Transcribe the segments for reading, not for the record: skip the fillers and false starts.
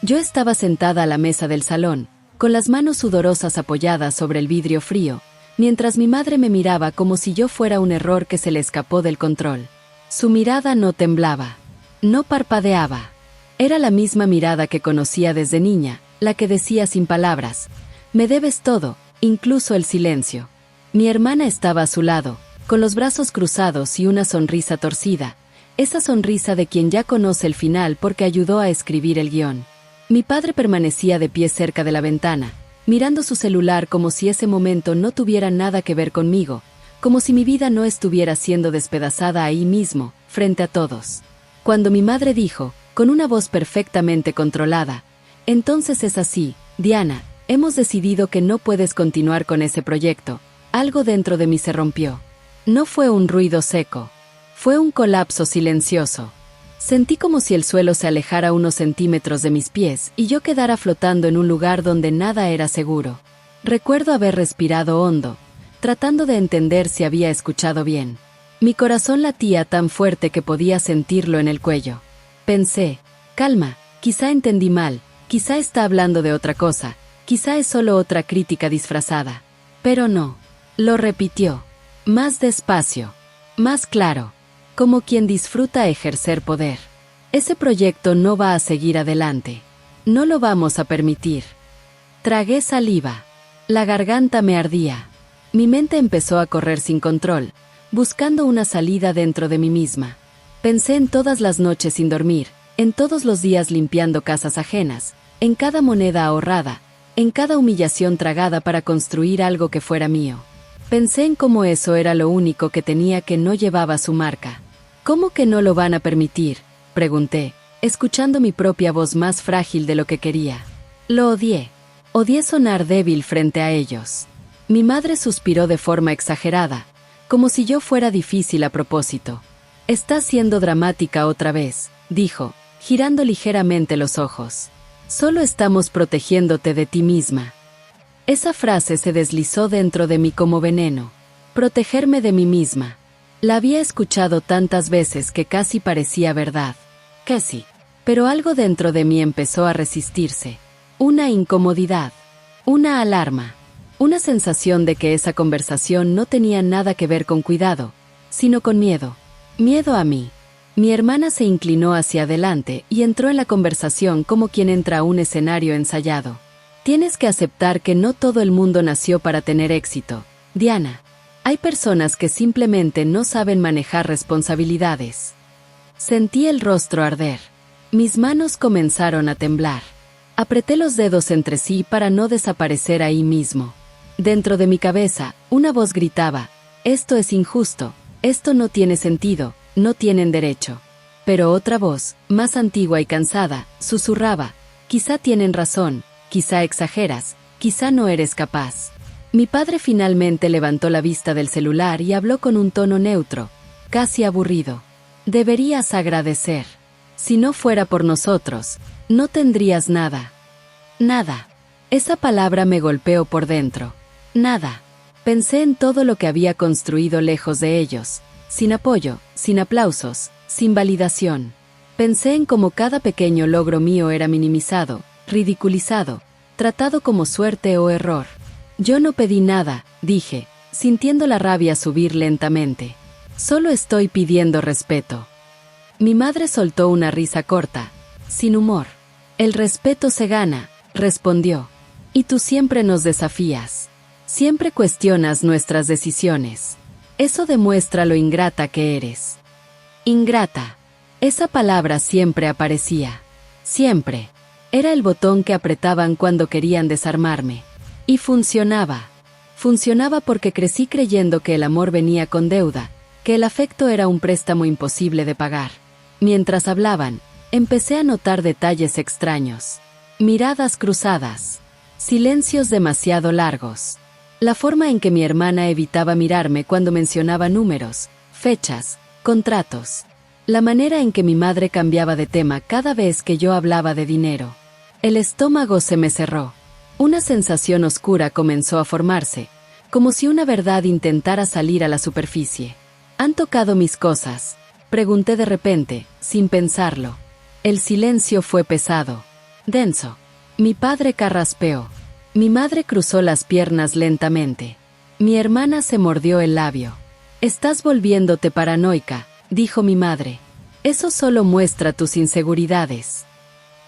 Yo estaba sentada a la mesa del salón, con las manos sudorosas apoyadas sobre el vidrio frío, mientras mi madre me miraba como si yo fuera un error que se le escapó del control. Su mirada no temblaba, no parpadeaba. Era la misma mirada que conocía desde niña, la que decía sin palabras: me debes todo, incluso el silencio. Mi hermana estaba a su lado, con los brazos cruzados y una sonrisa torcida, esa sonrisa de quien ya conoce el final porque ayudó a escribir el guión. Mi padre permanecía de pie cerca de la ventana, mirando su celular como si ese momento no tuviera nada que ver conmigo, como si mi vida no estuviera siendo despedazada ahí mismo, frente a todos. Cuando mi madre dijo, con una voz perfectamente controlada: entonces es así, Diana, hemos decidido que no puedes continuar con ese proyecto, algo dentro de mí se rompió. No fue un ruido seco, fue un colapso silencioso. Sentí como si el suelo se alejara unos centímetros de mis pies y yo quedara flotando en un lugar donde nada era seguro. Recuerdo haber respirado hondo, tratando de entender si había escuchado bien. Mi corazón latía tan fuerte que podía sentirlo en el cuello. Pensé, calma, quizá entendí mal, quizá está hablando de otra cosa, quizá es solo otra crítica disfrazada. Pero no. Lo repitió. Más despacio. Más claro. Como quien disfruta ejercer poder. Ese proyecto no va a seguir adelante. No lo vamos a permitir. Tragué saliva. La garganta me ardía. Mi mente empezó a correr sin control, buscando una salida dentro de mí misma. Pensé en todas las noches sin dormir, en todos los días limpiando casas ajenas, en cada moneda ahorrada, en cada humillación tragada para construir algo que fuera mío. Pensé en cómo eso era lo único que tenía que no llevaba su marca. ¿Cómo que no lo van a permitir?, pregunté, escuchando mi propia voz más frágil de lo que quería. Lo odié. Odié sonar débil frente a ellos. Mi madre suspiró de forma exagerada, como si yo fuera difícil a propósito. Estás siendo dramática otra vez, dijo, girando ligeramente los ojos. Solo estamos protegiéndote de ti misma. Esa frase se deslizó dentro de mí como veneno. Protegerme de mí misma. La había escuchado tantas veces que casi parecía verdad. Casi. Pero algo dentro de mí empezó a resistirse. Una incomodidad. Una alarma. Una sensación de que esa conversación no tenía nada que ver con cuidado, sino con miedo. Miedo a mí. Mi hermana se inclinó hacia adelante y entró en la conversación como quien entra a un escenario ensayado. Tienes que aceptar que no todo el mundo nació para tener éxito, Diana. Hay personas que simplemente no saben manejar responsabilidades. Sentí el rostro arder. Mis manos comenzaron a temblar. Apreté los dedos entre sí para no desaparecer ahí mismo. Dentro de mi cabeza, una voz gritaba: esto es injusto, esto no tiene sentido, no tienen derecho. Pero otra voz, más antigua y cansada, susurraba: quizá tienen razón, quizá exageras, quizá no eres capaz. Mi padre finalmente levantó la vista del celular y habló con un tono neutro, casi aburrido. Deberías agradecer. Si no fuera por nosotros, no tendrías nada. Nada. Esa palabra me golpeó por dentro. Nada. Pensé en todo lo que había construido lejos de ellos, sin apoyo, sin aplausos, sin validación. Pensé en cómo cada pequeño logro mío era minimizado, ridiculizado, tratado como suerte o error. Yo no pedí nada, dije, sintiendo la rabia subir lentamente. Solo estoy pidiendo respeto. Mi madre soltó una risa corta, sin humor. El respeto se gana, respondió. Y tú siempre nos desafías. Siempre cuestionas nuestras decisiones. Eso demuestra lo ingrata que eres. Ingrata. Esa palabra siempre aparecía. Siempre. Era el botón que apretaban cuando querían desarmarme. Y funcionaba. Funcionaba porque crecí creyendo que el amor venía con deuda, que el afecto era un préstamo imposible de pagar. Mientras hablaban, empecé a notar detalles extraños. Miradas cruzadas. Silencios demasiado largos. La forma en que mi hermana evitaba mirarme cuando mencionaba números, fechas, contratos. La manera en que mi madre cambiaba de tema cada vez que yo hablaba de dinero. El estómago se me cerró. Una sensación oscura comenzó a formarse, como si una verdad intentara salir a la superficie. ¿Han tocado mis cosas?, pregunté de repente, sin pensarlo. El silencio fue pesado. Denso. Mi padre carraspeó. Mi madre cruzó las piernas lentamente. Mi hermana se mordió el labio. Estás volviéndote paranoica, dijo mi madre. Eso solo muestra tus inseguridades.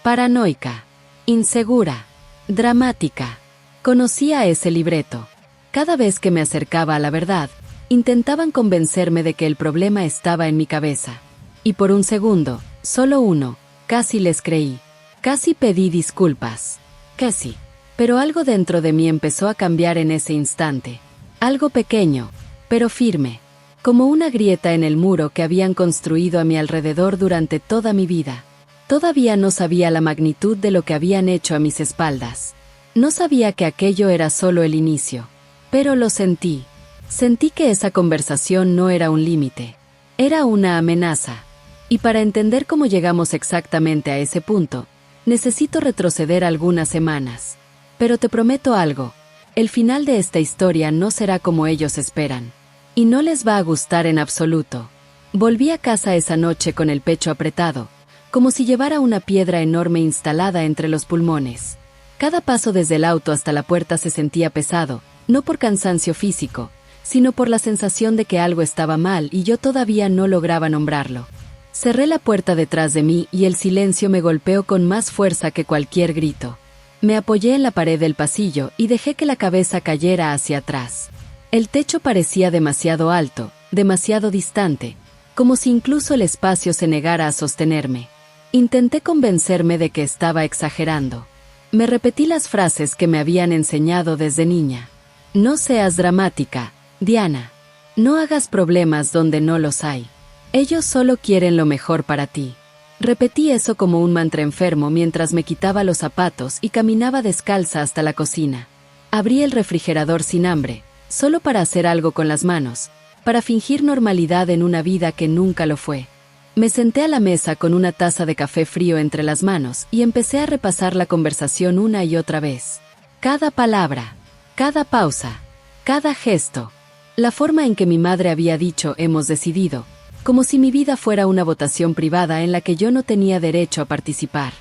Paranoica. Insegura. Dramática. Conocía ese libreto. Cada vez que me acercaba a la verdad, intentaban convencerme de que el problema estaba en mi cabeza. Y por un segundo, solo uno, casi les creí. Casi pedí disculpas. Que sí. Pero algo dentro de mí empezó a cambiar en ese instante. Algo pequeño, pero firme. Como una grieta en el muro que habían construido a mi alrededor durante toda mi vida. Todavía no sabía la magnitud de lo que habían hecho a mis espaldas. No sabía que aquello era solo el inicio. Pero lo sentí. Sentí que esa conversación no era un límite. Era una amenaza. Y para entender cómo llegamos exactamente a ese punto, necesito retroceder algunas semanas. Pero te prometo algo. El final de esta historia no será como ellos esperan. Y no les va a gustar en absoluto. Volví a casa esa noche con el pecho apretado, como si llevara una piedra enorme instalada entre los pulmones. Cada paso desde el auto hasta la puerta se sentía pesado, no por cansancio físico, sino por la sensación de que algo estaba mal y yo todavía no lograba nombrarlo. Cerré la puerta detrás de mí y el silencio me golpeó con más fuerza que cualquier grito. Me apoyé en la pared del pasillo y dejé que la cabeza cayera hacia atrás. El techo parecía demasiado alto, demasiado distante, como si incluso el espacio se negara a sostenerme. Intenté convencerme de que estaba exagerando. Me repetí las frases que me habían enseñado desde niña. No seas dramática, Diana. No hagas problemas donde no los hay. Ellos solo quieren lo mejor para ti. Repetí eso como un mantra enfermo mientras me quitaba los zapatos y caminaba descalza hasta la cocina. Abrí el refrigerador sin hambre, solo para hacer algo con las manos, para fingir normalidad en una vida que nunca lo fue. Me senté a la mesa con una taza de café frío entre las manos y empecé a repasar la conversación una y otra vez. Cada palabra, cada pausa, cada gesto. La forma en que mi madre había dicho "hemos decidido", como si mi vida fuera una votación privada en la que yo no tenía derecho a participar.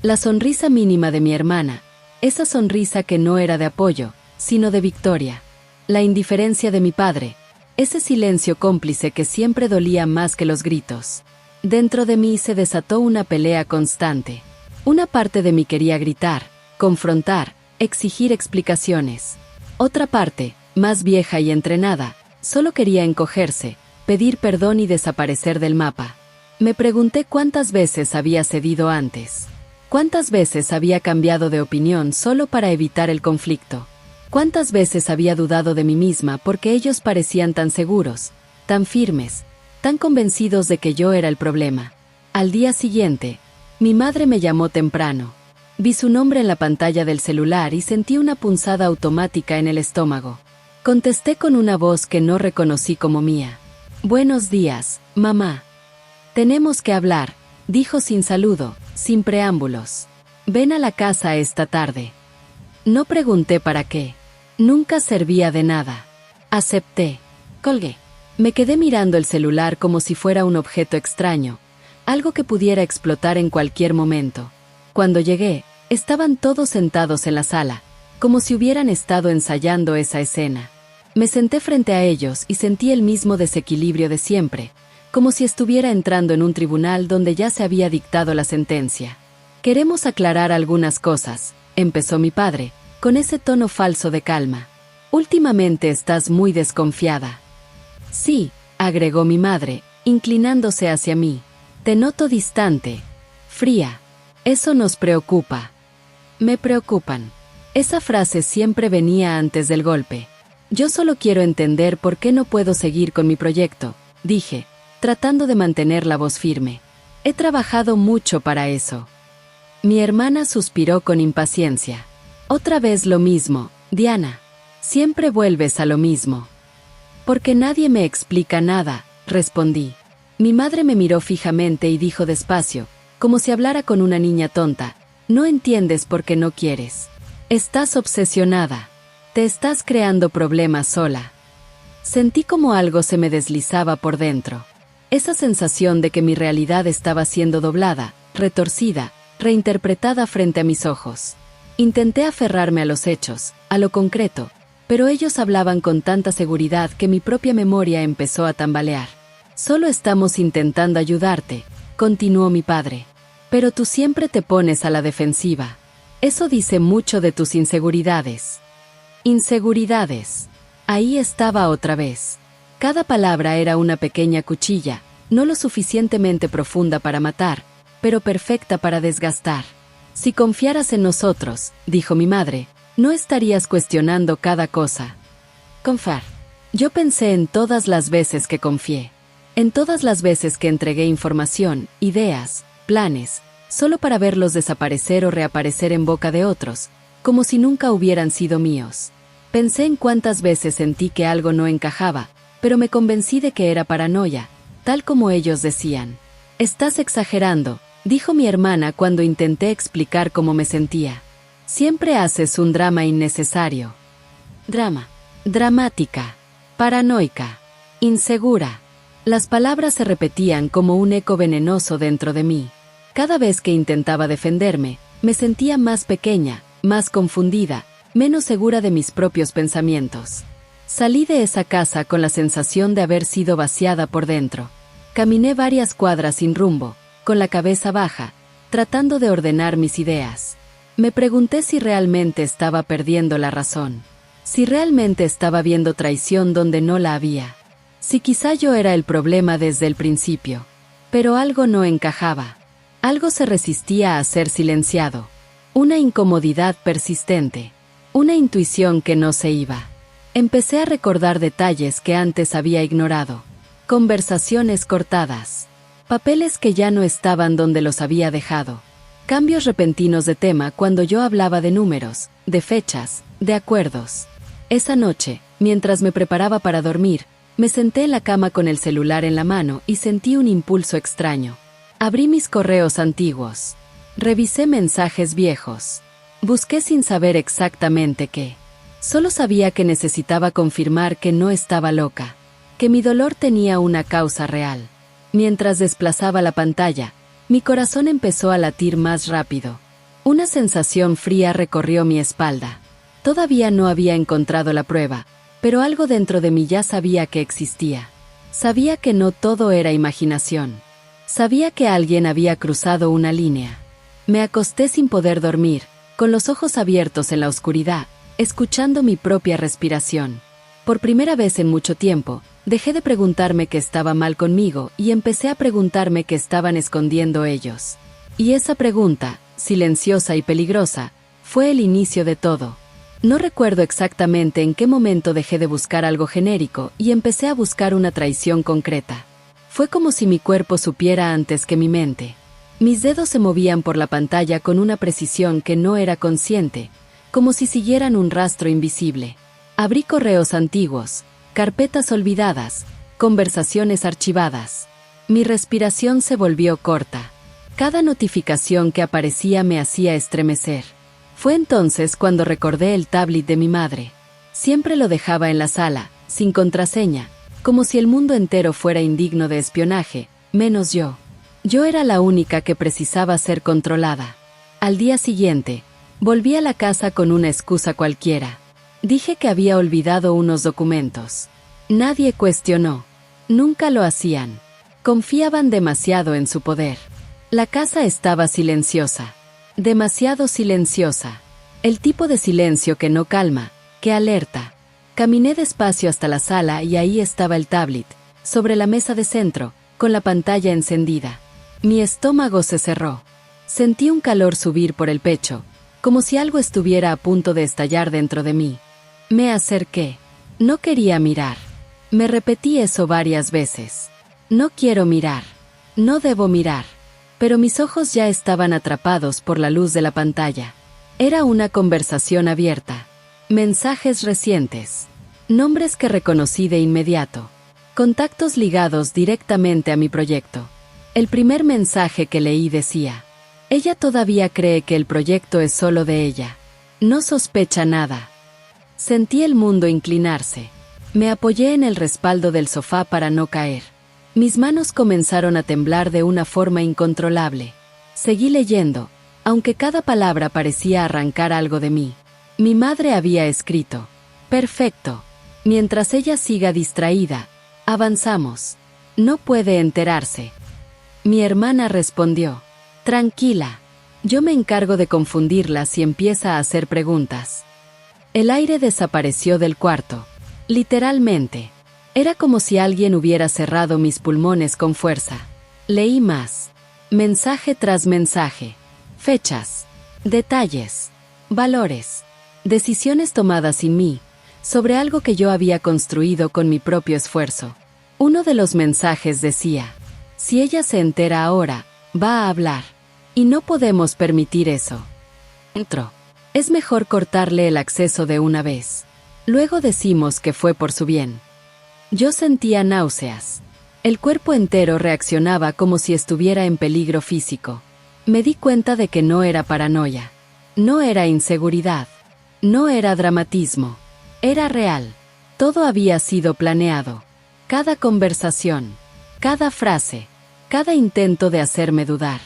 La sonrisa mínima de mi hermana, esa sonrisa que no era de apoyo, sino de victoria. La indiferencia de mi padre, ese silencio cómplice que siempre dolía más que los gritos. Dentro de mí se desató una pelea constante. Una parte de mí quería gritar, confrontar, exigir explicaciones. Otra parte, más vieja y entrenada, solo quería encogerse, pedir perdón y desaparecer del mapa. Me pregunté cuántas veces había cedido antes. Cuántas veces había cambiado de opinión solo para evitar el conflicto. Cuántas veces había dudado de mí misma porque ellos parecían tan seguros, tan firmes, tan convencidos de que yo era el problema. Al día siguiente, mi madre me llamó temprano. Vi su nombre en la pantalla del celular y sentí una punzada automática en el estómago. Contesté con una voz que no reconocí como mía. Buenos días, mamá. Tenemos que hablar, dijo sin saludo, sin preámbulos. Ven a la casa esta tarde. No pregunté para qué. Nunca servía de nada. Acepté. Colgué. Me quedé mirando el celular como si fuera un objeto extraño, algo que pudiera explotar en cualquier momento. Cuando llegué, estaban todos sentados en la sala, como si hubieran estado ensayando esa escena. Me senté frente a ellos y sentí el mismo desequilibrio de siempre, como si estuviera entrando en un tribunal donde ya se había dictado la sentencia. Queremos aclarar algunas cosas, empezó mi padre, con ese tono falso de calma. Últimamente estás muy desconfiada. Sí, agregó mi madre, inclinándose hacia mí. Te noto distante, fría. Eso nos preocupa. Me preocupan. Esa frase siempre venía antes del golpe. Yo solo quiero entender por qué no puedo seguir con mi proyecto, dije, tratando de mantener la voz firme. He trabajado mucho para eso. Mi hermana suspiró con impaciencia. Otra vez lo mismo, Diana. Siempre vuelves a lo mismo. Porque nadie me explica nada, respondí. Mi madre me miró fijamente y dijo despacio, como si hablara con una niña tonta, no entiendes por qué no quieres. Estás obsesionada. Te estás creando problemas sola. Sentí como algo se me deslizaba por dentro. Esa sensación de que mi realidad estaba siendo doblada, retorcida, reinterpretada frente a mis ojos. Intenté aferrarme a los hechos, a lo concreto, pero ellos hablaban con tanta seguridad que mi propia memoria empezó a tambalear. Solo estamos intentando ayudarte, continuó mi padre. Pero tú siempre te pones a la defensiva. Eso dice mucho de tus inseguridades. Inseguridades. Ahí estaba otra vez. Cada palabra era una pequeña cuchilla, no lo suficientemente profunda para matar, pero perfecta para desgastar. Si confiaras en nosotros, dijo mi madre, no estarías cuestionando cada cosa. Confiar. Yo pensé en todas las veces que confié. En todas las veces que entregué información, ideas, planes, solo para verlos desaparecer o reaparecer en boca de otros, como si nunca hubieran sido míos. Pensé en cuántas veces sentí que algo no encajaba, pero me convencí de que era paranoia, tal como ellos decían. Estás exagerando, dijo mi hermana cuando intenté explicar cómo me sentía. Siempre haces un drama innecesario. Drama. Dramática. Paranoica. Insegura. Las palabras se repetían como un eco venenoso dentro de mí. Cada vez que intentaba defenderme, me sentía más pequeña, más confundida, menos segura de mis propios pensamientos. Salí de esa casa con la sensación de haber sido vaciada por dentro. Caminé varias cuadras sin rumbo, con la cabeza baja, tratando de ordenar mis ideas. Me pregunté si realmente estaba perdiendo la razón. Si realmente estaba viendo traición donde no la había. Si quizá yo era el problema desde el principio. Pero algo no encajaba. Algo se resistía a ser silenciado. Una incomodidad persistente. Una intuición que no se iba. Empecé a recordar detalles que antes había ignorado. Conversaciones cortadas. Papeles que ya no estaban donde los había dejado. Cambios repentinos de tema cuando yo hablaba de números, de fechas, de acuerdos. Esa noche, mientras me preparaba para dormir, me senté en la cama con el celular en la mano y sentí un impulso extraño. Abrí mis correos antiguos. Revisé mensajes viejos. Busqué sin saber exactamente qué. Solo sabía que necesitaba confirmar que no estaba loca, que mi dolor tenía una causa real. Mientras desplazaba la pantalla, mi corazón empezó a latir más rápido. Una sensación fría recorrió mi espalda. Todavía no había encontrado la prueba, pero algo dentro de mí ya sabía que existía. Sabía que no todo era imaginación. Sabía que alguien había cruzado una línea. Me acosté sin poder dormir, con los ojos abiertos en la oscuridad, escuchando mi propia respiración. Por primera vez en mucho tiempo, dejé de preguntarme qué estaba mal conmigo y empecé a preguntarme qué estaban escondiendo ellos. Y esa pregunta, silenciosa y peligrosa, fue el inicio de todo. No recuerdo exactamente en qué momento dejé de buscar algo genérico y empecé a buscar una traición concreta. Fue como si mi cuerpo supiera antes que mi mente. Mis dedos se movían por la pantalla con una precisión que no era consciente, como si siguieran un rastro invisible. Abrí correos antiguos, carpetas olvidadas, conversaciones archivadas. Mi respiración se volvió corta. Cada notificación que aparecía me hacía estremecer. Fue entonces cuando recordé el tablet de mi madre. Siempre lo dejaba en la sala, sin contraseña, como si el mundo entero fuera indigno de espionaje, menos yo. Yo era la única que precisaba ser controlada. Al día siguiente, volví a la casa con una excusa cualquiera. Dije que había olvidado unos documentos. Nadie cuestionó. Nunca lo hacían. Confiaban demasiado en su poder. La casa estaba silenciosa. Demasiado silenciosa. El tipo de silencio que no calma, que alerta. Caminé despacio hasta la sala y ahí estaba el tablet, sobre la mesa de centro, con la pantalla encendida. Mi estómago se cerró. Sentí un calor subir por el pecho, como si algo estuviera a punto de estallar dentro de mí. Me acerqué. No quería mirar. Me repetí eso varias veces. No quiero mirar. No debo mirar. Pero mis ojos ya estaban atrapados por la luz de la pantalla. Era una conversación abierta. Mensajes recientes. Nombres que reconocí de inmediato. Contactos ligados directamente a mi proyecto. El primer mensaje que leí decía: ella todavía cree que el proyecto es solo de ella. No sospecha nada. Sentí el mundo inclinarse. Me apoyé en el respaldo del sofá para no caer. Mis manos comenzaron a temblar de una forma incontrolable. Seguí leyendo, aunque cada palabra parecía arrancar algo de mí. Mi madre había escrito: perfecto. Mientras ella siga distraída, avanzamos. No puede enterarse. Mi hermana respondió: tranquila. Yo me encargo de confundirla si empieza a hacer preguntas. El aire desapareció del cuarto. Literalmente. Era como si alguien hubiera cerrado mis pulmones con fuerza. Leí más. Mensaje tras mensaje. Fechas. Detalles. Valores. Decisiones tomadas sin mí, sobre algo que yo había construido con mi propio esfuerzo. Uno de los mensajes decía: si ella se entera ahora, va a hablar. Y no podemos permitir eso. Otro: es mejor cortarle el acceso de una vez. Luego decimos que fue por su bien. Yo sentía náuseas. El cuerpo entero reaccionaba como si estuviera en peligro físico. Me di cuenta de que no era paranoia. No era inseguridad. No era dramatismo. Era real. Todo había sido planeado. Cada conversación, cada frase, cada intento de hacerme dudar.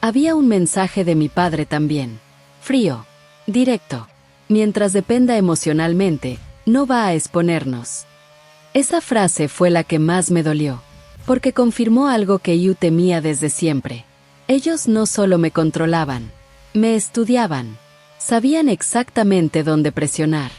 Había un mensaje de mi padre también. Frío. Directo. Mientras dependa emocionalmente, no va a exponernos. Esa frase fue la que más me dolió, porque confirmó algo que yo temía desde siempre. Ellos no solo me controlaban, me estudiaban. Sabían exactamente dónde presionar.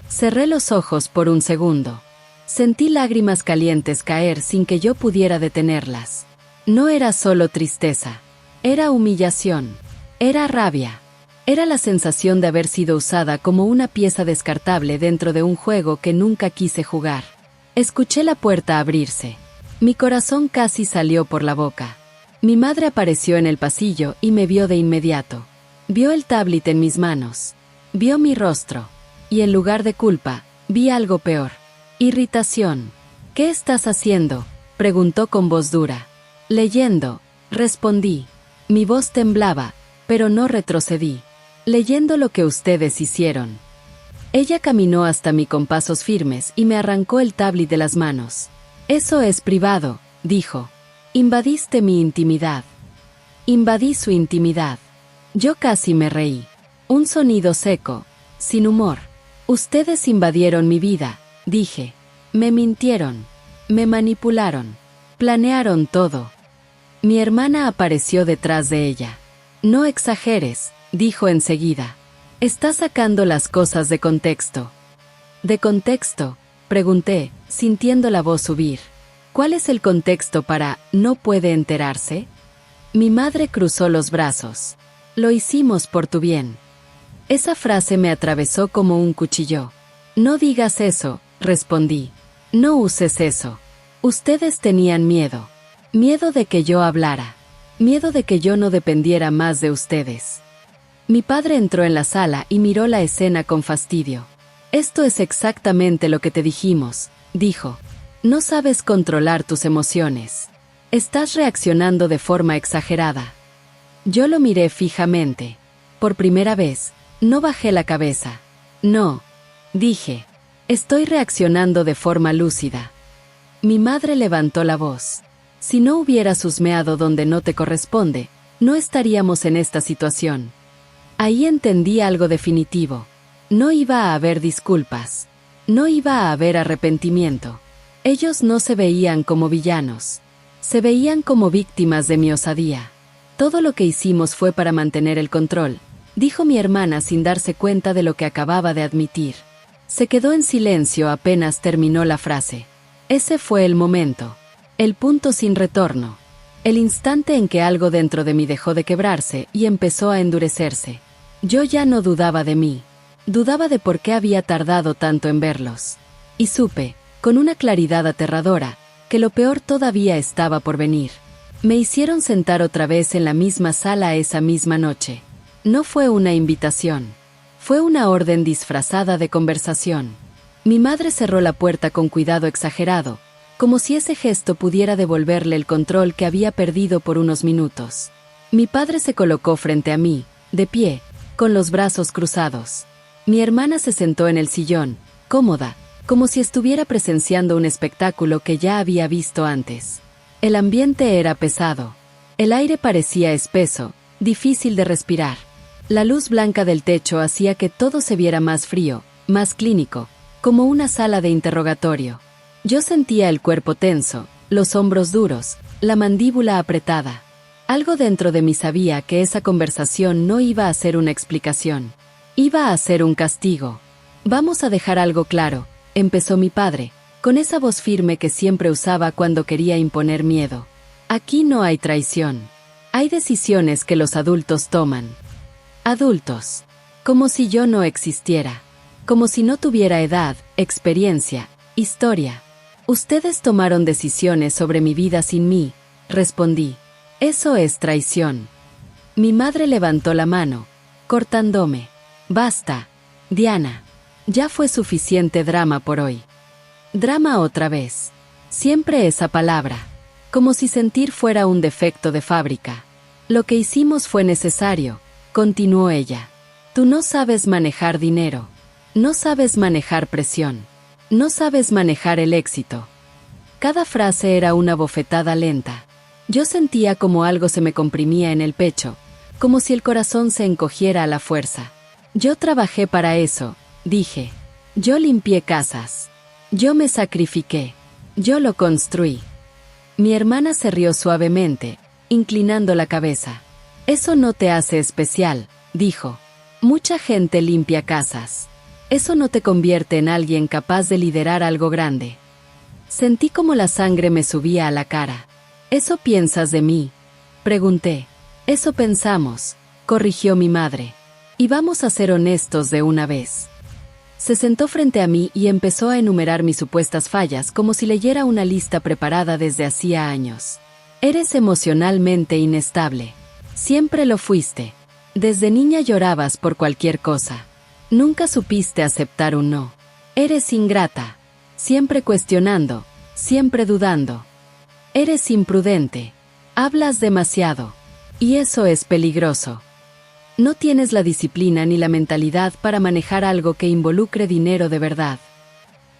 Cerré los ojos por un segundo. Sentí lágrimas calientes caer sin que yo pudiera detenerlas. No era solo tristeza. Era humillación. Era rabia. Era la sensación de haber sido usada como una pieza descartable dentro de un juego que nunca quise jugar. Escuché la puerta abrirse. Mi corazón casi salió por la boca. Mi madre apareció en el pasillo y me vio de inmediato. Vio el tablet en mis manos. Vio mi rostro. Y en lugar de culpa, vi algo peor. Irritación. ¿Qué estás haciendo?, preguntó con voz dura. Leyendo, respondí. Mi voz temblaba, pero no retrocedí. Leyendo lo que ustedes hicieron. Ella caminó hasta mí con pasos firmes y me arrancó el tablet de las manos. Eso es privado, dijo. Invadiste mi intimidad. Invadí su intimidad. Yo casi me reí. Un sonido seco, sin humor. Ustedes invadieron mi vida, dije. Me mintieron. Me manipularon. Planearon todo. Mi hermana apareció detrás de ella. No exageres, dijo enseguida. Estás sacando las cosas de contexto. ¿De contexto?, pregunté, sintiendo la voz subir. ¿Cuál es el contexto para "no puede enterarse"? Mi madre cruzó los brazos. Lo hicimos por tu bien. Esa frase me atravesó como un cuchillo. No digas eso, respondí. No uses eso. Ustedes tenían miedo. Miedo de que yo hablara. Miedo de que yo no dependiera más de ustedes. Mi padre entró en la sala y miró la escena con fastidio. Esto es exactamente lo que te dijimos, dijo. No sabes controlar tus emociones. Estás reaccionando de forma exagerada. Yo lo miré fijamente. Por primera vez, no bajé la cabeza. No, dije. Estoy reaccionando de forma lúcida. Mi madre levantó la voz. Si no hubieras husmeado donde no te corresponde, no estaríamos en esta situación. Ahí entendí algo definitivo. No iba a haber disculpas. No iba a haber arrepentimiento. Ellos no se veían como villanos. Se veían como víctimas de mi osadía. Todo lo que hicimos fue para mantener el control, dijo mi hermana sin darse cuenta de lo que acababa de admitir. Se quedó en silencio apenas terminó la frase. Ese fue el momento. El punto sin retorno. El instante en que algo dentro de mí dejó de quebrarse y empezó a endurecerse. Yo ya no dudaba de mí. Dudaba de por qué había tardado tanto en verlos. Y supe, con una claridad aterradora, que lo peor todavía estaba por venir. Me hicieron sentar otra vez en la misma sala esa misma noche. No fue una invitación. Fue una orden disfrazada de conversación. Mi madre cerró la puerta con cuidado exagerado, como si ese gesto pudiera devolverle el control que había perdido por unos minutos. Mi padre se colocó frente a mí, de pie, con los brazos cruzados. Mi hermana se sentó en el sillón, cómoda, como si estuviera presenciando un espectáculo que ya había visto antes. El ambiente era pesado. El aire parecía espeso, difícil de respirar. La luz blanca del techo hacía que todo se viera más frío, más clínico, como una sala de interrogatorio. Yo sentía el cuerpo tenso, los hombros duros, la mandíbula apretada. Algo dentro de mí sabía que esa conversación no iba a ser una explicación. Iba a ser un castigo. Vamos a dejar algo claro, empezó mi padre, con esa voz firme que siempre usaba cuando quería imponer miedo. Aquí no hay traición. Hay decisiones que los adultos toman. Adultos. Como si yo no existiera. Como si no tuviera edad, experiencia, historia. Ustedes tomaron decisiones sobre mi vida sin mí, respondí. Eso es traición. Mi madre levantó la mano, cortándome. Basta, Diana. Ya fue suficiente drama por hoy. Drama otra vez. Siempre esa palabra. Como si sentir fuera un defecto de fábrica. Lo que hicimos fue necesario, continuó ella. Tú no sabes manejar dinero. No sabes manejar presión. No sabes manejar el éxito. Cada frase era una bofetada lenta. Yo sentía como algo se me comprimía en el pecho, como si el corazón se encogiera a la fuerza. Yo trabajé para eso, dije. Yo limpié casas. Yo me sacrifiqué. Yo lo construí. Mi hermana se rió suavemente, inclinando la cabeza. Eso no te hace especial, dijo. Mucha gente limpia casas. Eso no te convierte en alguien capaz de liderar algo grande. Sentí como la sangre me subía a la cara. ¿Eso piensas de mí?, pregunté. Eso pensamos, corrigió mi madre. Y vamos a ser honestos de una vez. Se sentó frente a mí y empezó a enumerar mis supuestas fallas como si leyera una lista preparada desde hacía años. Eres emocionalmente inestable. Siempre lo fuiste. Desde niña llorabas por cualquier cosa. Nunca supiste aceptar un no. Eres ingrata. Siempre cuestionando, siempre dudando. Eres imprudente. Hablas demasiado. Y eso es peligroso. No tienes la disciplina ni la mentalidad para manejar algo que involucre dinero de verdad.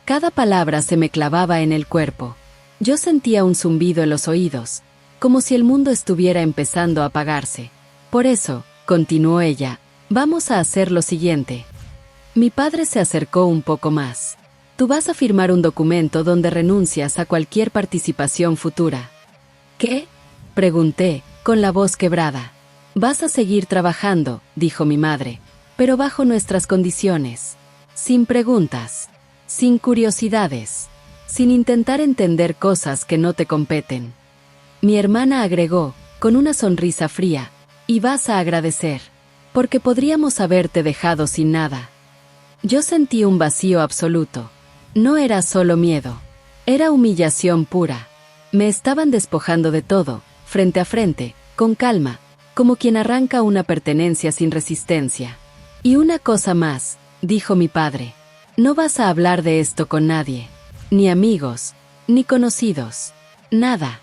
Cada palabra se me clavaba en el cuerpo. Yo sentía un zumbido en los oídos, como si el mundo estuviera empezando a apagarse. Por eso, continuó ella, vamos a hacer lo siguiente. Mi padre se acercó un poco más. Tú vas a firmar un documento donde renuncias a cualquier participación futura. ¿Qué?, pregunté, con la voz quebrada. Vas a seguir trabajando, dijo mi madre, pero bajo nuestras condiciones. Sin preguntas, sin curiosidades, sin intentar entender cosas que no te competen. Mi hermana agregó, con una sonrisa fría, y vas a agradecer, porque podríamos haberte dejado sin nada. Yo sentí un vacío absoluto. No era solo miedo, era humillación pura. Me estaban despojando de todo, frente a frente, con calma, como quien arranca una pertenencia sin resistencia. Y una cosa más, dijo mi padre, no vas a hablar de esto con nadie, ni amigos, ni conocidos, nada.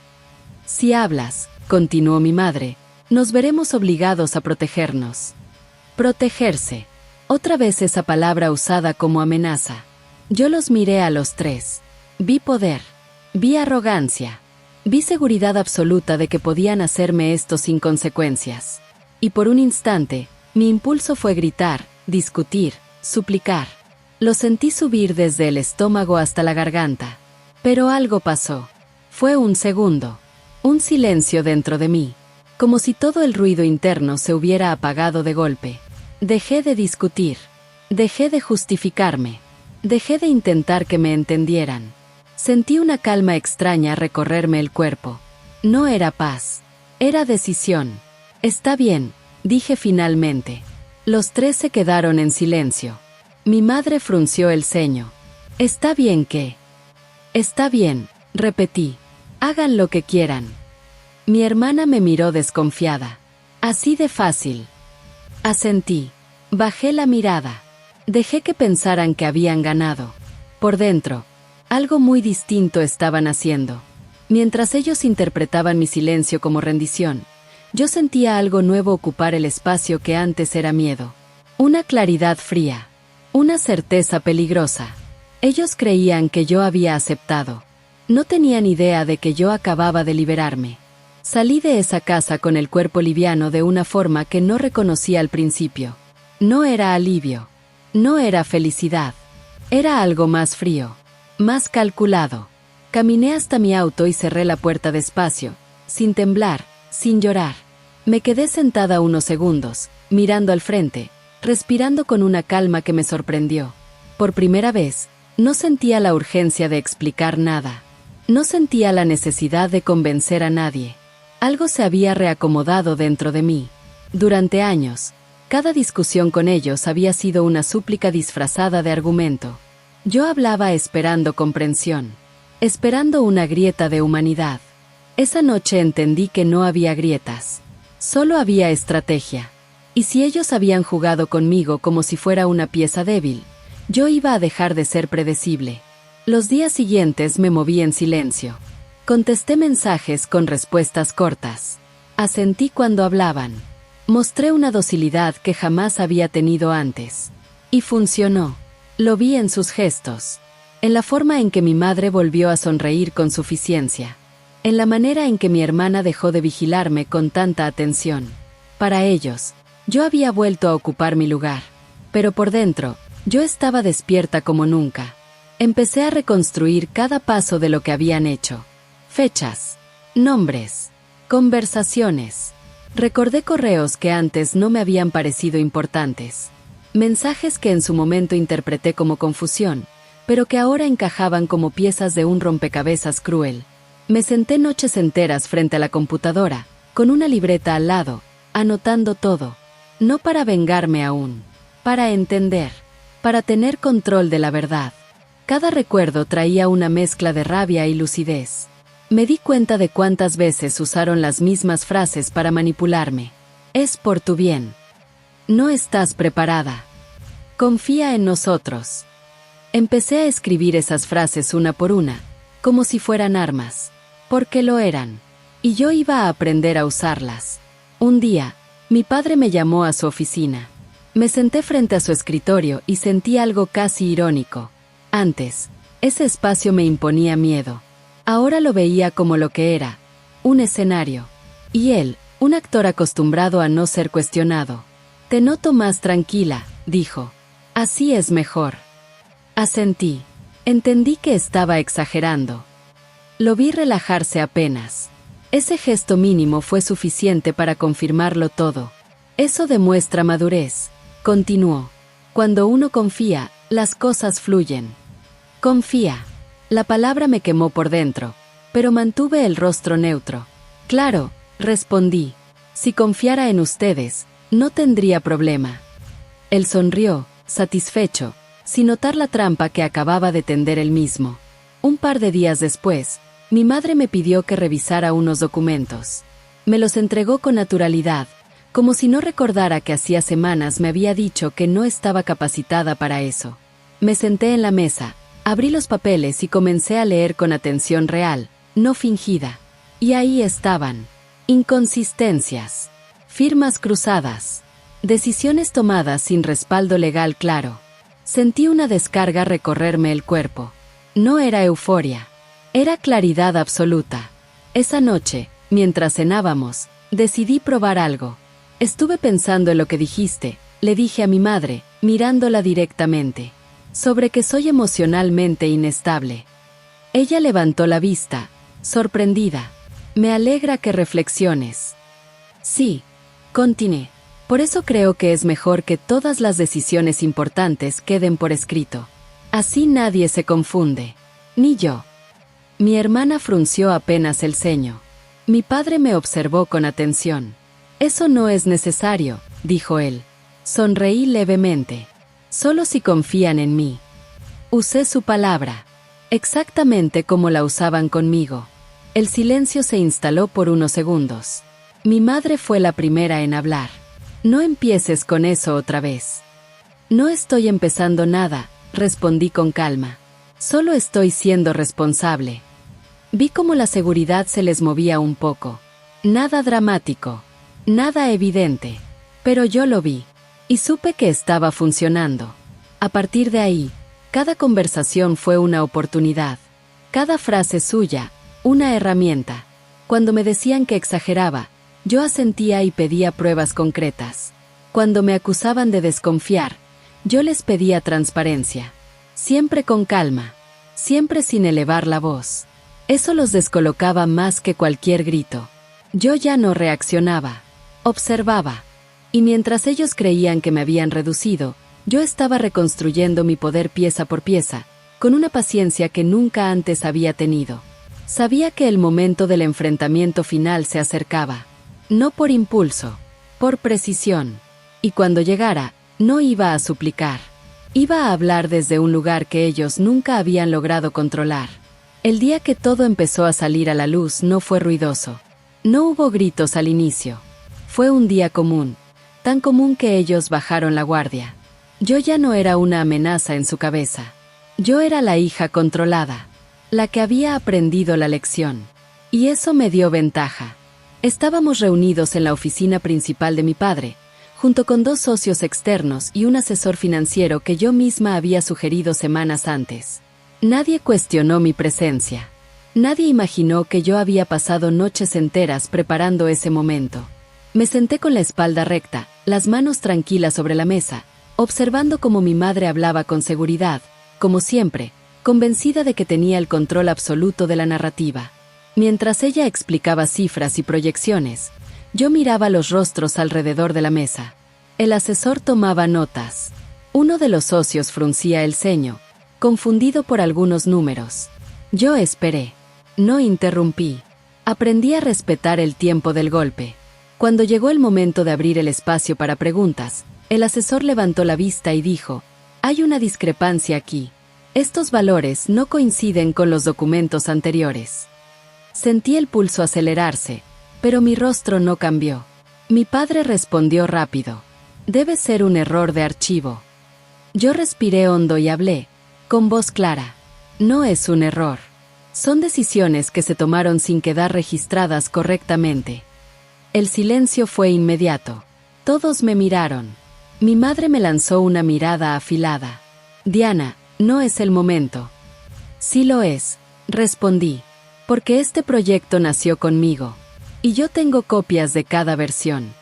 Si hablas, continuó mi madre, nos veremos obligados a protegernos. Protegerse. Otra vez esa palabra usada como amenaza. Yo los miré a los tres. Vi poder. Vi arrogancia. Vi seguridad absoluta de que podían hacerme esto sin consecuencias. Y por un instante, mi impulso fue gritar, discutir, suplicar. Lo sentí subir desde el estómago hasta la garganta. Pero algo pasó. Fue un segundo. Un silencio dentro de mí. Como si todo el ruido interno se hubiera apagado de golpe. Dejé de discutir. Dejé de justificarme. Dejé de intentar que me entendieran. Sentí una calma extraña recorrerme el cuerpo. No era paz. Era decisión. Está bien, dije finalmente. Los tres se quedaron en silencio. Mi madre frunció el ceño. ¿Está bien qué? Está bien, repetí. Hagan lo que quieran. Mi hermana me miró desconfiada. Así de fácil. Asentí. Bajé la mirada. Dejé que pensaran que habían ganado. Por dentro, algo muy distinto estaban haciendo. Mientras ellos interpretaban mi silencio como rendición, yo sentía algo nuevo ocupar el espacio que antes era miedo. Una claridad fría. Una certeza peligrosa. Ellos creían que yo había aceptado. No tenían idea de que yo acababa de liberarme. Salí de esa casa con el cuerpo liviano de una forma que no reconocía al principio. No era alivio. No era felicidad. Era algo más frío. Más calculado. Caminé hasta mi auto y cerré la puerta despacio, sin temblar, sin llorar. Me quedé sentada unos segundos, mirando al frente, respirando con una calma que me sorprendió. Por primera vez, no sentía la urgencia de explicar nada. No sentía la necesidad de convencer a nadie. Algo se había reacomodado dentro de mí. Durante años, cada discusión con ellos había sido una súplica disfrazada de argumento. Yo hablaba esperando comprensión, esperando una grieta de humanidad. Esa noche entendí que no había grietas. Solo había estrategia. Y si ellos habían jugado conmigo como si fuera una pieza débil, yo iba a dejar de ser predecible. Los días siguientes me moví en silencio. Contesté mensajes con respuestas cortas. Asentí cuando hablaban. Mostré una docilidad que jamás había tenido antes. Y funcionó. Lo vi en sus gestos. En la forma en que mi madre volvió a sonreír con suficiencia. En la manera en que mi hermana dejó de vigilarme con tanta atención. Para ellos, yo había vuelto a ocupar mi lugar. Pero por dentro, yo estaba despierta como nunca. Empecé a reconstruir cada paso de lo que habían hecho. Fechas, nombres, conversaciones. Recordé correos que antes no me habían parecido importantes. Mensajes que en su momento interpreté como confusión, pero que ahora encajaban como piezas de un rompecabezas cruel. Me senté noches enteras frente a la computadora, con una libreta al lado, anotando todo. No para vengarme aún, para entender, para tener control de la verdad. Cada recuerdo traía una mezcla de rabia y lucidez. Me di cuenta de cuántas veces usaron las mismas frases para manipularme. Es por tu bien. No estás preparada. Confía en nosotros. Empecé a escribir esas frases una por una, como si fueran armas, porque lo eran, y yo iba a aprender a usarlas. Un día, mi padre me llamó a su oficina. Me senté frente a su escritorio y sentí algo casi irónico. Antes, ese espacio me imponía miedo. Ahora lo veía como lo que era, un escenario. Y él, un actor acostumbrado a no ser cuestionado. Te noto más tranquila, dijo. Así es mejor. Asentí. Entendí que estaba exagerando. Lo vi relajarse apenas. Ese gesto mínimo fue suficiente para confirmarlo todo. Eso demuestra madurez, continuó. Cuando uno confía, las cosas fluyen. Confía. La palabra me quemó por dentro, pero mantuve el rostro neutro. Claro, respondí. Si confiara en ustedes, no tendría problema. Él sonrió, satisfecho, sin notar la trampa que acababa de tender él mismo. Un par de días después, mi madre me pidió que revisara unos documentos. Me los entregó con naturalidad, como si no recordara que hacía semanas me había dicho que no estaba capacitada para eso. Me senté en la mesa, abrí los papeles y comencé a leer con atención real, no fingida. Y ahí estaban. Inconsistencias. Firmas cruzadas. Decisiones tomadas sin respaldo legal claro. Sentí una descarga recorrerme el cuerpo. No era euforia. Era claridad absoluta. Esa noche, mientras cenábamos, decidí probar algo. Estuve pensando en lo que dijiste, le dije a mi madre, mirándola directamente. Sobre que soy emocionalmente inestable. Ella levantó la vista, sorprendida. Me alegra que reflexiones. Sí, continué. Por eso creo que es mejor que todas las decisiones importantes queden por escrito. Así nadie se confunde. Ni yo. Mi hermana frunció apenas el ceño. Mi padre me observó con atención. Eso no es necesario, dijo él. Sonreí levemente. Solo si confían en mí. Usé su palabra. Exactamente como la usaban conmigo. El silencio se instaló por unos segundos. Mi madre fue la primera en hablar. No empieces con eso otra vez. No estoy empezando nada, respondí con calma. Solo estoy siendo responsable. Vi cómo la seguridad se les movía un poco. Nada dramático. Nada evidente. Pero yo lo vi. Y supe que estaba funcionando. A partir de ahí, cada conversación fue una oportunidad. Cada frase suya, una herramienta. Cuando me decían que exageraba, yo asentía y pedía pruebas concretas. Cuando me acusaban de desconfiar, yo les pedía transparencia. Siempre con calma, siempre sin elevar la voz. Eso los descolocaba más que cualquier grito. Yo ya no reaccionaba, observaba. Y mientras ellos creían que me habían reducido, yo estaba reconstruyendo mi poder pieza por pieza, con una paciencia que nunca antes había tenido. Sabía que el momento del enfrentamiento final se acercaba. No por impulso, por precisión. Y cuando llegara, no iba a suplicar. Iba a hablar desde un lugar que ellos nunca habían logrado controlar. El día que todo empezó a salir a la luz no fue ruidoso. No hubo gritos al inicio. Fue un día común, tan común que ellos bajaron la guardia. Yo ya no era una amenaza en su cabeza. Yo era la hija controlada, la que había aprendido la lección. Y eso me dio ventaja. Estábamos reunidos en la oficina principal de mi padre, junto con 2 socios externos y un asesor financiero que yo misma había sugerido semanas antes. Nadie cuestionó mi presencia. Nadie imaginó que yo había pasado noches enteras preparando ese momento. Me senté con la espalda recta, las manos tranquilas sobre la mesa, observando cómo mi madre hablaba con seguridad, como siempre, convencida de que tenía el control absoluto de la narrativa. Mientras ella explicaba cifras y proyecciones, yo miraba los rostros alrededor de la mesa. El asesor tomaba notas. Uno de los socios fruncía el ceño, confundido por algunos números. Yo esperé. No interrumpí. Aprendí a respetar el tiempo del golpe. Cuando llegó el momento de abrir el espacio para preguntas, el asesor levantó la vista y dijo: «Hay una discrepancia aquí. Estos valores no coinciden con los documentos anteriores». Sentí el pulso acelerarse, pero mi rostro no cambió. Mi padre respondió rápido: «Debe ser un error de archivo». Yo respiré hondo y hablé, con voz clara: «No es un error. Son decisiones que se tomaron sin quedar registradas correctamente». El silencio fue inmediato. Todos me miraron. Mi madre me lanzó una mirada afilada. «Diana, no es el momento». «Sí lo es», respondí, «porque este proyecto nació conmigo. Y yo tengo copias de cada versión».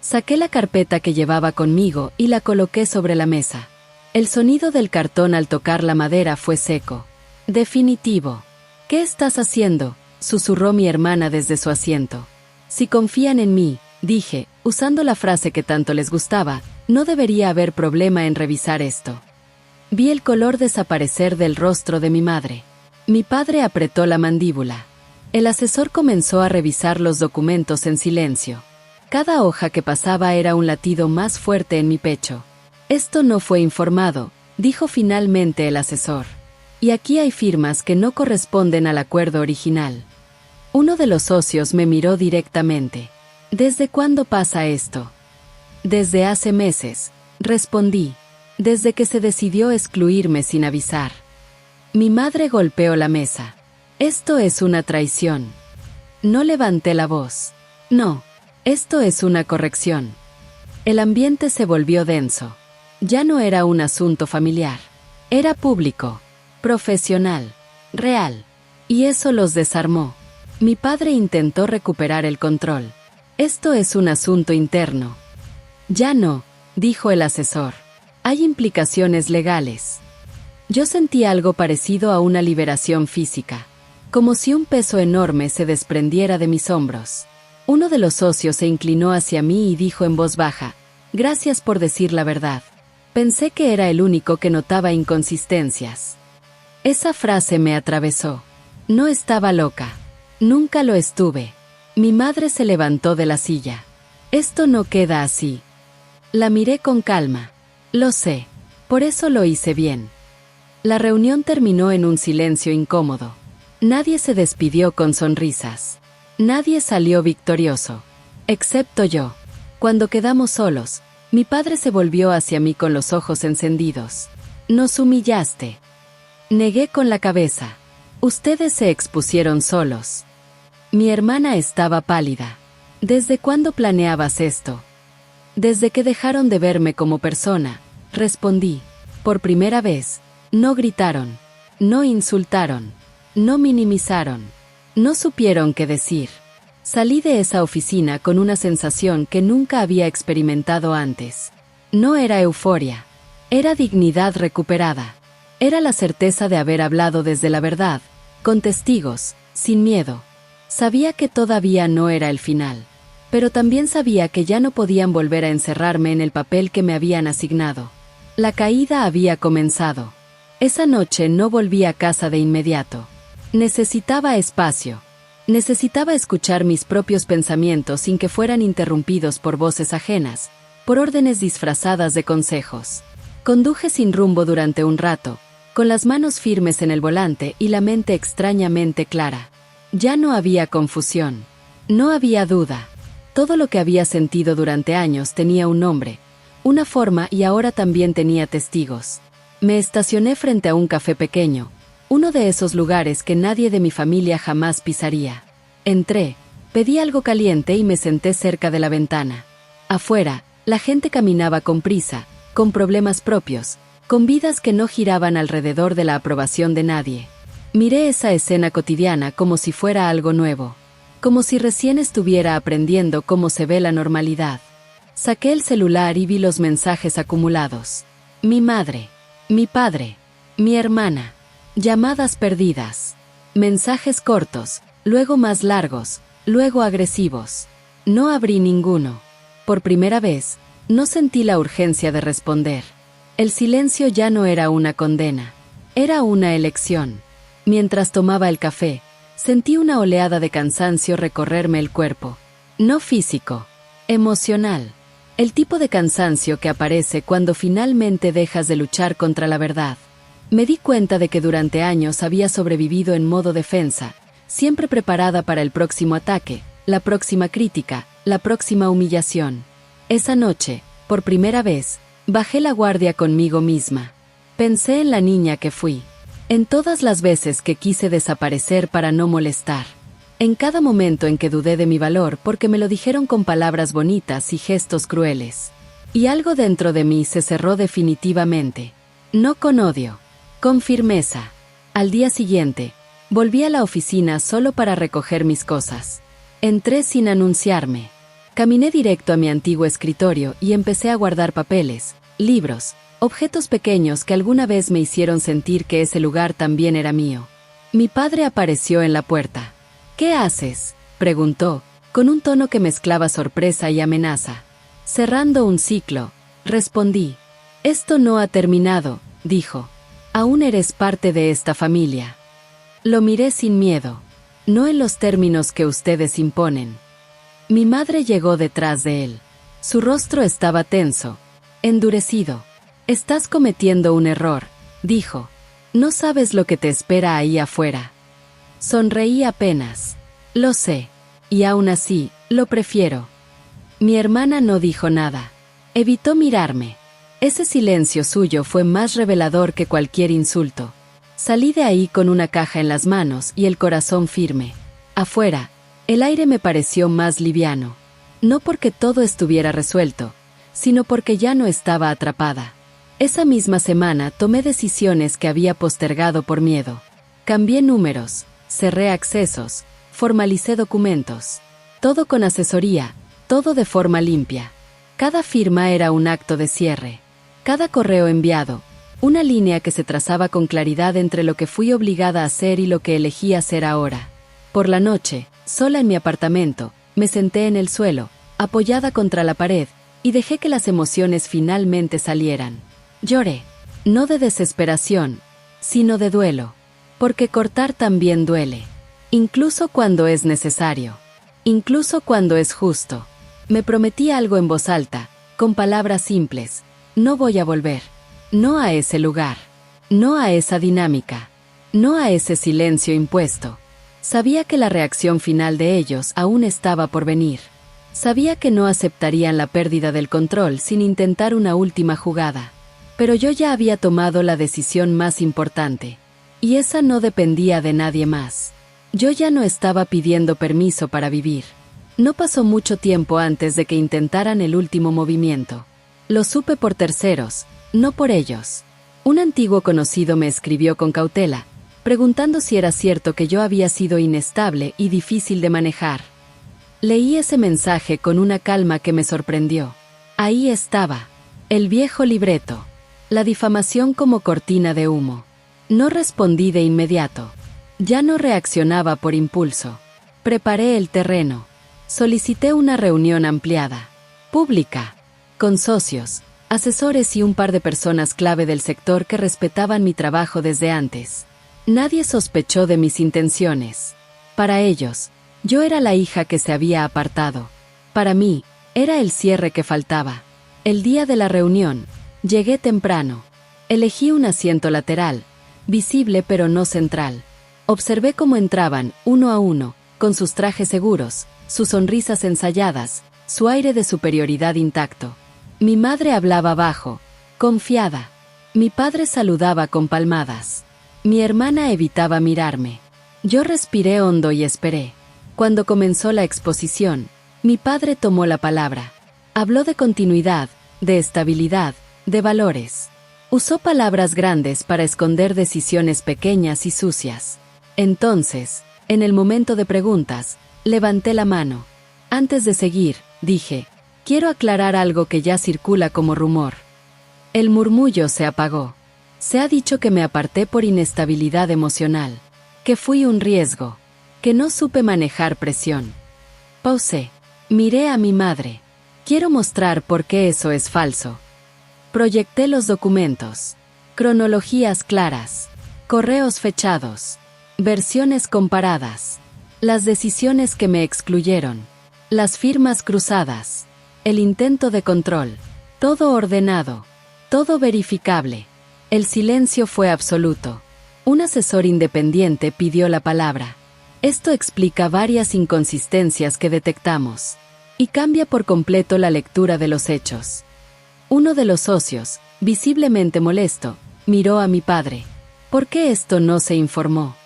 Saqué la carpeta que llevaba conmigo y la coloqué sobre la mesa. El sonido del cartón al tocar la madera fue seco. «Definitivo». «¿Qué estás haciendo?», susurró mi hermana desde su asiento. «Si confían en mí», dije, usando la frase que tanto les gustaba, «no debería haber problema en revisar esto». Vi el color desaparecer del rostro de mi madre. Mi padre apretó la mandíbula. El asesor comenzó a revisar los documentos en silencio. Cada hoja que pasaba era un latido más fuerte en mi pecho. «Esto no fue informado», dijo finalmente el asesor. «Y aquí hay firmas que no corresponden al acuerdo original». Uno de los socios me miró directamente. «¿Desde cuándo pasa esto?». «Desde hace meses», respondí. «Desde que se decidió excluirme sin avisar». Mi madre golpeó la mesa. «Esto es una traición». No levanté la voz. «No, esto es una corrección». El ambiente se volvió denso. Ya no era un asunto familiar. Era público, profesional, real. Y eso los desarmó. Mi padre intentó recuperar el control. «Esto es un asunto interno». «Ya no», dijo el asesor. «Hay implicaciones legales». Yo sentí algo parecido a una liberación física, como si un peso enorme se desprendiera de mis hombros. Uno de los socios se inclinó hacia mí y dijo en voz baja: «Gracias por decir la verdad». Pensé que era el único que notaba inconsistencias. Esa frase me atravesó. No estaba loca. Nunca lo estuve. Mi madre se levantó de la silla. «Esto no queda así». La miré con calma. «Lo sé. Por eso lo hice bien». La reunión terminó en un silencio incómodo. Nadie se despidió con sonrisas. Nadie salió victorioso. Excepto yo. Cuando quedamos solos, mi padre se volvió hacia mí con los ojos encendidos. «Nos humillaste». Negué con la cabeza. «Ustedes se expusieron solos». Mi hermana estaba pálida. «¿Desde cuándo planeabas esto?». «Desde que dejaron de verme como persona», respondí. «Por primera vez, no gritaron, no insultaron, no minimizaron. No supieron qué decir. Salí de esa oficina con una sensación que nunca había experimentado antes. No era euforia. Era dignidad recuperada. Era la certeza de haber hablado desde la verdad, con testigos, sin miedo. Sabía que todavía no era el final. Pero también sabía que ya no podían volver a encerrarme en el papel que me habían asignado. La caída había comenzado. Esa noche no volví a casa de inmediato. Necesitaba espacio. Necesitaba escuchar mis propios pensamientos sin que fueran interrumpidos por voces ajenas, por órdenes disfrazadas de consejos. Conduje sin rumbo durante un rato, con las manos firmes en el volante y la mente extrañamente clara. Ya no había confusión. No había duda. Todo lo que había sentido durante años tenía un nombre, una forma y ahora también tenía testigos. Me estacioné frente a un café pequeño, uno de esos lugares que nadie de mi familia jamás pisaría. Entré, pedí algo caliente y me senté cerca de la ventana. Afuera, la gente caminaba con prisa, con problemas propios, con vidas que no giraban alrededor de la aprobación de nadie. Miré esa escena cotidiana como si fuera algo nuevo, como si recién estuviera aprendiendo cómo se ve la normalidad. Saqué el celular y vi los mensajes acumulados. Mi madre, mi padre, mi hermana. Llamadas perdidas. Mensajes cortos, luego más largos, luego agresivos. No abrí ninguno. Por primera vez, no sentí la urgencia de responder. El silencio ya no era una condena. Era una elección. Mientras tomaba el café, sentí una oleada de cansancio recorrerme el cuerpo. No físico, emocional. El tipo de cansancio que aparece cuando finalmente dejas de luchar contra la verdad. Me di cuenta de que durante años había sobrevivido en modo defensa, siempre preparada para el próximo ataque, la próxima crítica, la próxima humillación. Esa noche, por primera vez, bajé la guardia conmigo misma. Pensé en la niña que fui. En todas las veces que quise desaparecer para no molestar. En cada momento en que dudé de mi valor porque me lo dijeron con palabras bonitas y gestos crueles. Y algo dentro de mí se cerró definitivamente. No con odio. Con firmeza. Al día siguiente, volví a la oficina solo para recoger mis cosas. Entré sin anunciarme. Caminé directo a mi antiguo escritorio y empecé a guardar papeles, libros, objetos pequeños que alguna vez me hicieron sentir que ese lugar también era mío. Mi padre apareció en la puerta. ¿Qué haces?, preguntó, con un tono que mezclaba sorpresa y amenaza. Cerrando un ciclo, respondí. Esto no ha terminado, dijo. Aún eres parte de esta familia. Lo miré sin miedo. No en los términos que ustedes imponen. Mi madre llegó detrás de él. Su rostro estaba tenso, endurecido. Estás cometiendo un error, dijo. No sabes lo que te espera ahí afuera. Sonreí apenas. Lo sé. Y aún así, lo prefiero. Mi hermana no dijo nada. Evitó mirarme. Ese silencio suyo fue más revelador que cualquier insulto. Salí de ahí con una caja en las manos y el corazón firme. Afuera, el aire me pareció más liviano. No porque todo estuviera resuelto, sino porque ya no estaba atrapada. Esa misma semana tomé decisiones que había postergado por miedo. Cambié números, cerré accesos, formalicé documentos. Todo con asesoría, todo de forma limpia. Cada firma era un acto de cierre. Cada correo enviado, una línea que se trazaba con claridad entre lo que fui obligada a hacer y lo que elegí hacer ahora. Por la noche, sola en mi apartamento, me senté en el suelo, apoyada contra la pared, y dejé que las emociones finalmente salieran. Lloré, no de desesperación, sino de duelo, porque cortar también duele, incluso cuando es necesario, incluso cuando es justo. Me prometí algo en voz alta, con palabras simples. No voy a volver. No a ese lugar. No a esa dinámica. No a ese silencio impuesto. Sabía que la reacción final de ellos aún estaba por venir. Sabía que no aceptarían la pérdida del control sin intentar una última jugada. Pero yo ya había tomado la decisión más importante. Y esa no dependía de nadie más. Yo ya no estaba pidiendo permiso para vivir. No pasó mucho tiempo antes de que intentaran el último movimiento. Lo supe por terceros, no por ellos. Un antiguo conocido me escribió con cautela. preguntando si era cierto que yo había sido inestable y difícil de manejar. Leí ese mensaje con una calma que me sorprendió. Ahí estaba, el viejo libreto, la difamación como cortina de humo. No respondí de inmediato. Ya no reaccionaba por impulso. Preparé el terreno. Solicité una reunión ampliada, pública, con socios, asesores y un par de personas clave del sector que respetaban mi trabajo desde antes. Nadie sospechó de mis intenciones. Para ellos, yo era la hija que se había apartado. Para mí, era el cierre que faltaba. El día de la reunión, llegué temprano. Elegí un asiento lateral, visible pero no central. Observé cómo entraban, uno a uno, con sus trajes seguros, sus sonrisas ensayadas, su aire de superioridad intacto. Mi madre hablaba bajo, confiada. Mi padre saludaba con palmadas. Mi hermana evitaba mirarme. Yo respiré hondo y esperé. Cuando comenzó la exposición, mi padre tomó la palabra. Habló de continuidad, de estabilidad, de valores. Usó palabras grandes para esconder decisiones pequeñas y sucias. Entonces, en el momento de preguntas, levanté la mano. Antes de seguir, dije, quiero aclarar algo que ya circula como rumor. El murmullo se apagó. Se ha dicho que me aparté por inestabilidad emocional, que fui un riesgo, que no supe manejar presión. Pausé. Miré a mi madre. Quiero mostrar por qué eso es falso. Proyecté los documentos. Cronologías claras. Correos fechados. Versiones comparadas. Las decisiones que me excluyeron. Las firmas cruzadas. El intento de control. Todo ordenado. Todo verificable. El silencio fue absoluto. Un asesor independiente pidió la palabra. Esto explica varias inconsistencias que detectamos. Y cambia por completo la lectura de los hechos. Uno de los socios, visiblemente molesto, miró a mi padre. ¿Por qué esto no se informó?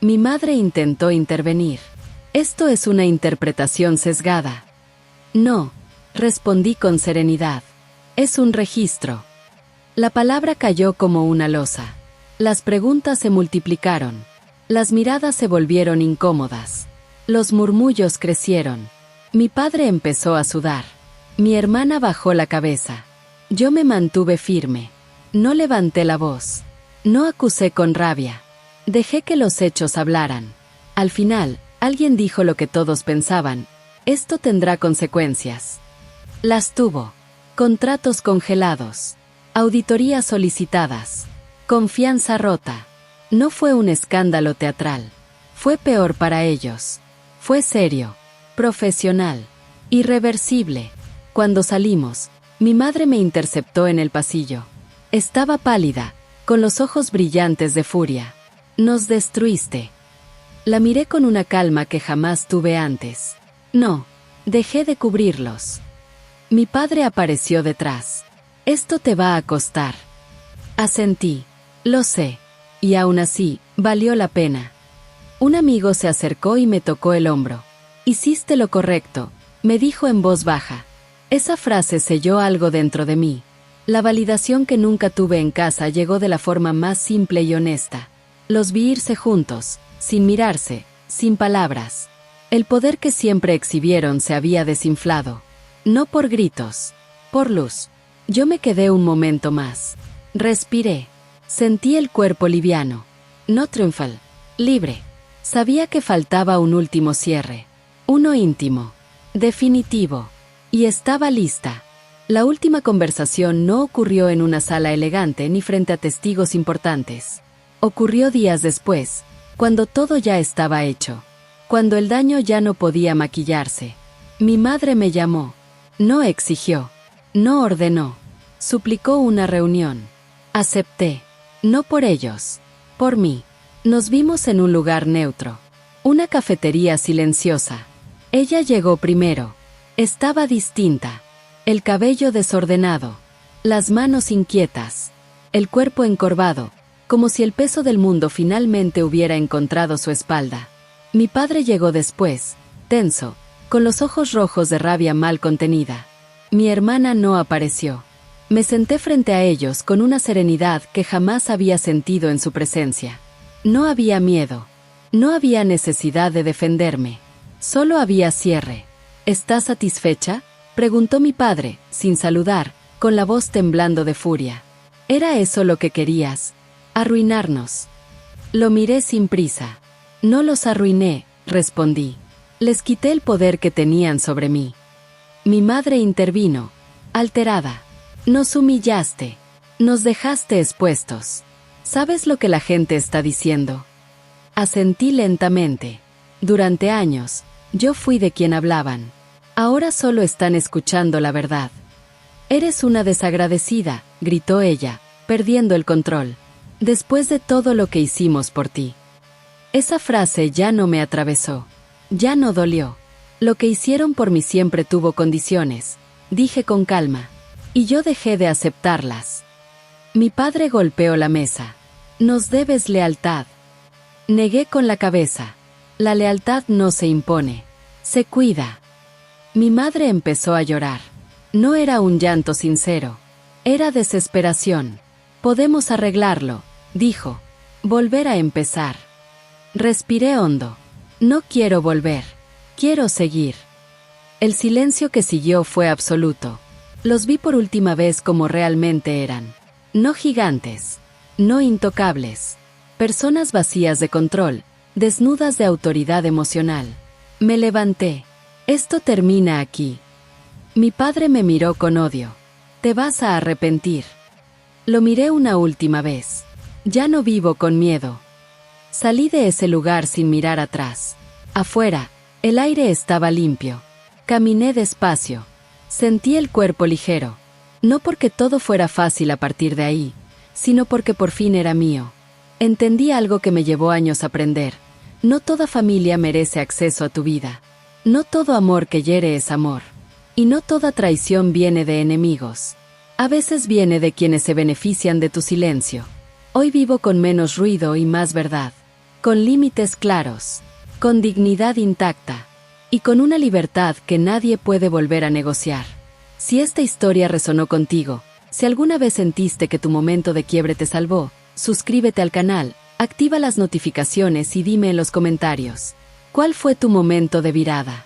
Mi madre intentó intervenir. Esto es una interpretación sesgada. No, respondí con serenidad. Es un registro. La palabra cayó como una losa. Las preguntas se multiplicaron. Las miradas se volvieron incómodas. Los murmullos crecieron. Mi padre empezó a sudar. Mi hermana bajó la cabeza. Yo me mantuve firme. No levanté la voz. No acusé con rabia. Dejé que los hechos hablaran. Al final, alguien dijo lo que todos pensaban. Esto tendrá consecuencias. Las tuvo. Contratos congelados. Auditorías solicitadas. Confianza rota. No fue un escándalo teatral. Fue peor para ellos. Fue serio. Profesional. Irreversible. Cuando salimos, mi madre me interceptó en el pasillo. Estaba pálida, con los ojos brillantes de furia. Nos destruiste. La miré con una calma que jamás tuve antes. No, dejé de cubrirlos. Mi padre apareció detrás. Esto te va a costar. Asentí. Lo sé. Y aún así, valió la pena. Un amigo se acercó y me tocó el hombro. Hiciste lo correcto, me dijo en voz baja. Esa frase selló algo dentro de mí. La validación que nunca tuve en casa llegó de la forma más simple y honesta. Los vi irse juntos, sin mirarse, sin palabras. El poder que siempre exhibieron se había desinflado. No por gritos, por luz. Yo me quedé un momento más. Respiré. Sentí el cuerpo liviano. No triunfal, libre. Sabía que faltaba un último cierre. Uno íntimo. Definitivo. Y estaba lista. La última conversación no ocurrió en una sala elegante ni frente a testigos importantes. Ocurrió días después, cuando todo ya estaba hecho. Cuando el daño ya no podía maquillarse. Mi madre me llamó. No exigió. No ordenó. Suplicó una reunión. Acepté. No por ellos. Por mí. Nos vimos en un lugar neutro. Una cafetería silenciosa. Ella llegó primero. Estaba distinta. El cabello desordenado. Las manos inquietas. El cuerpo encorvado, como si el peso del mundo finalmente hubiera encontrado su espalda. Mi padre llegó después, tenso, con los ojos rojos de rabia mal contenida. Mi hermana no apareció. Me senté frente a ellos con una serenidad que jamás había sentido en su presencia. No había miedo. No había necesidad de defenderme. Solo había cierre. ¿Estás satisfecha?, preguntó mi padre, sin saludar, con la voz temblando de furia. ¿Era eso lo que querías? Arruinarnos. Lo miré sin prisa. No los arruiné, respondí. Les quité el poder que tenían sobre mí. Mi madre intervino, alterada. Nos humillaste. Nos dejaste expuestos. ¿Sabes lo que la gente está diciendo? Asentí lentamente. Durante años, yo fui de quien hablaban. Ahora solo están escuchando la verdad. Eres una desagradecida, gritó ella, perdiendo el control. Después de todo lo que hicimos por ti. Esa frase ya no me atravesó. Ya no dolió. Lo que hicieron por mí siempre tuvo condiciones, dije con calma. Y yo dejé de aceptarlas. Mi padre golpeó la mesa. Nos debes lealtad. Negué con la cabeza. La lealtad no se impone. Se cuida. Mi madre empezó a llorar. No era un llanto sincero. Era desesperación. Podemos arreglarlo, dijo. Volver a empezar. Respiré hondo. No quiero volver. Quiero seguir. El silencio que siguió fue absoluto. Los vi por última vez como realmente eran. No gigantes. No intocables. Personas vacías de control, desnudas de autoridad emocional. Me levanté. Esto termina aquí. Mi padre me miró con odio. Te vas a arrepentir. Lo miré una última vez. Ya no vivo con miedo. Salí de ese lugar sin mirar atrás. Afuera, el aire estaba limpio. Caminé despacio. Sentí el cuerpo ligero. No porque todo fuera fácil a partir de ahí, sino porque por fin era mío. Entendí algo que me llevó años a aprender. No toda familia merece acceso a tu vida. No todo amor que hiere es amor. Y no toda traición viene de enemigos. A veces viene de quienes se benefician de tu silencio. Hoy vivo con menos ruido y más verdad. Con límites claros. Con dignidad intacta. Y con una libertad que nadie puede volver a negociar. Si esta historia resonó contigo, si alguna vez sentiste que tu momento de quiebre te salvó, suscríbete al canal, activa las notificaciones y dime en los comentarios, ¿cuál fue tu momento de virada?